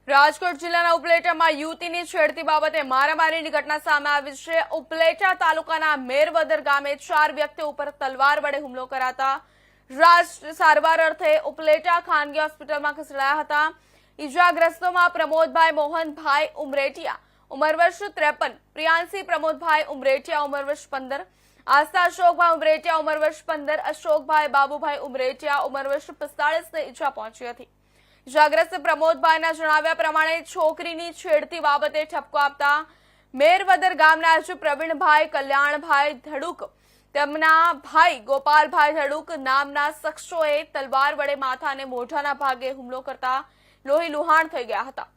રાજકોટ જિલ્લાના ઉપલેટામાં યુવતીની છેડતી બાબતે મારામારીની ઘટના સામે આવી છે। ઉપલેટા તાલુકાના મેરવદર ગામે 4 વ્યક્તિઓ ઉપર તલવાર વડે હુમલો કરાતા સારવાર અર્થે ઉપલેટા ખાનગી હોસ્પિટલમાં ખસેડાયા હતા। ઈજાગ્રસ્તોમાં પ્રમોદભાઈ મોહનભાઈ ઉમરેટિયા ઉંમર વર્ષ 53, પ્રિયાંશી પ્રમોદભાઈ ઉમરેટિયા ઉંમર વર્ષ 15, આસ્થા અશોકભાઈ ઉમરેટિયા ઉંમર વર્ષ 15, અશોકભાઈ બાબુભાઈ ઉમરેટિયા ઉંમર વર્ષ 45 ને ઈજા પહોંચી હતી। ઈજાગ્રસ્ત પ્રમોદભાઈના જણાવ્યા પ્રમાણે છોકરીની છેડતી બાબતે ઠપકો આપતા મેરવદર ગામના પ્રવીણભાઈ કલ્યાણભાઈ ધડુક તેમના ભાઈ ગોપાલભાઈ ધડુક નામના શખ્સોએ તલવાર વડે માથા અને મોઢાના ભાગે હુમલો કરતા લોહી લુહાણ થઈ ગયા હતા।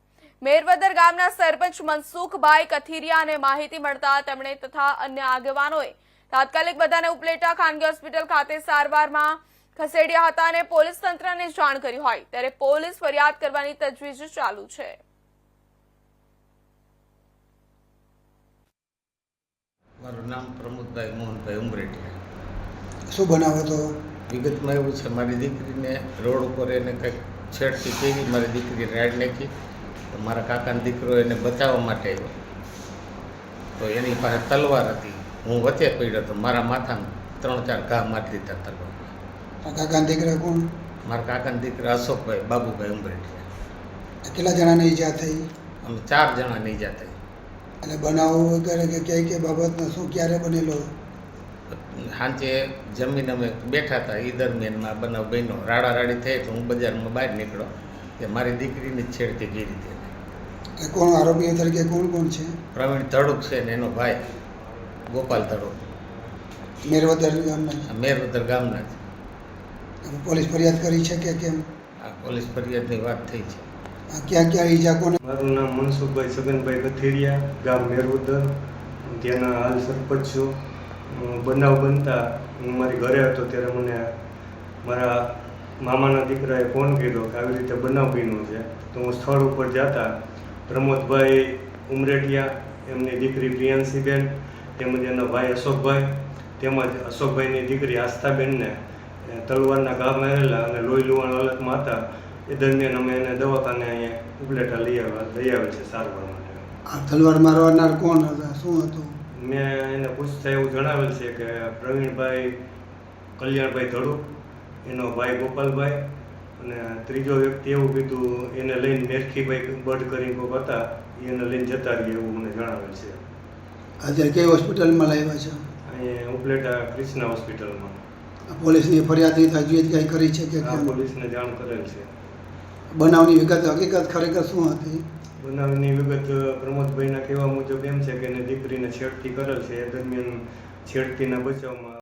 મેરવદર ગામના સરપંચ મનસુખભાઈ કથિરિયાને માહિતી મળતા તેમણે તથા અન્ય આગેવાનોએ તાત્કાલિક બધાને ઉપલેટા ખાનગી હોસ્પિટલ ખાતે સારવારમાં ખસેડ્યા હતા અને પોલીસ તંત્રને જાણ કરી હોય ત્યારે પોલીસ ફરિયાદ કરવાની તજવીજ ચાલુ છે। મારું નામ પ્રમોદભાઈ મોહનભાઈ ઉમરેટિયા। શું બનાવો તો વિગતમાં એવું છે, મારી દીકરીને રોડ ઉપર એને કંઈક છેડતી કરી, મારી દીકરી રાઈડ નાખી તો મારા કાકાનો દીકરો એને બચાવવા માટે આવ્યો તો એની પાસે તલવાર હતી, હું વચ્ચે પડ્યો તો મારા માથામાં 3-4 ઘા મારી દીધા તલવાર। કાકાના દીકરા કોણ? મારા કાકાના દીકરા અશોકભાઈ બાબુભાઈ ઉમરેટિયા। કેટલા જણાને ઈજા થઈ? અમે 4 જણાને ઈજા થઈ। અને બનાવો વગેરે કે કઈ બાબતમાં શું ક્યારે બનેલો? સાંજે જમીન અમે બેઠા હતા, એ દરમિયાનમાં બનાવ બન્યો। રાડારાડી થઈ તો હું બજારમાં બહાર નીકળ્યો કે મારી દીકરીની જ છેડતી કરી હતી। કોણ આરોપીઓ તરીકે કોણ કોણ છે? પ્રવીણ ધડુક છે ને એનો ભાઈ ગોપાલ ધડુક, મેરવદર ગામના? મેરવદર ગામના જ। પોલીસ ફરિયાદ કરી છે કે કેમ? આ પોલીસ ફરિયાદની વાત થઈ છે। ક્યાં ક્યાં ઈજા કોને? મારું નામ મનસુખભાઈ છગનભાઈ કથિરિયા, ગામ મેરવદર, ત્યાંના હાલ સરપંચ છું। બનાવ બનતા હું મારી ઘરે હતો ત્યારે મને મારા મામાના દીકરાએ ફોન કર્યો કે આવી રીતે બનાવ બન્યો છે, તો હું સ્થળ ઉપર જતા પ્રમોદભાઈ ઉમરેટિયા, એમની દીકરી પ્રિયાંશીબેન, તેમજ એના ભાઈ અશોકભાઈ, તેમજ અશોકભાઈની દીકરી આસ્થાબેનને તલવારના ઘા મારેલા અને લોહી લુહાણ હાલતમાં હતા। એ દરમિયાન અમે એને દવાખાને અહીંયા ઉપલેટા લઈ આવે છે સારવાર માટે। આ તલવાર મારવાનાર કોણ હતા? શું હતું? મેં એને પૂછતા એવું જણાવેલ છે કે પ્રવીણભાઈ કલ્યાણભાઈ ધડુક, એનો ભાઈ ગોપાલભાઈ, અને ત્રીજો વ્યક્તિ એવું કીધું એને લઈને મેરખીભાઈ બઢ કરીને કોઈક હતા, એને લઈને જતા રહીએ એવું મને જણાવેલ છે। અત્યારે કઈ હોસ્પિટલમાં લાવ્યા છે? અહીંયા ઉપલેટા કૃષ્ણા હોસ્પિટલમાં। પોલીસની ફરિયાદની તજવીજ કઈ કરી છે કે આ કેમ? પોલીસને જાણ કરેલ છે। બનાવની વિગત હકીકત ખરેખર શું હતી? બનાવની વિગત પ્રમોદભાઈના કહેવા મુજબ એમ છે કે એને દીકરીને છેડતી કરેલ છે, એ દરમિયાન છેડતીના બચાવમાં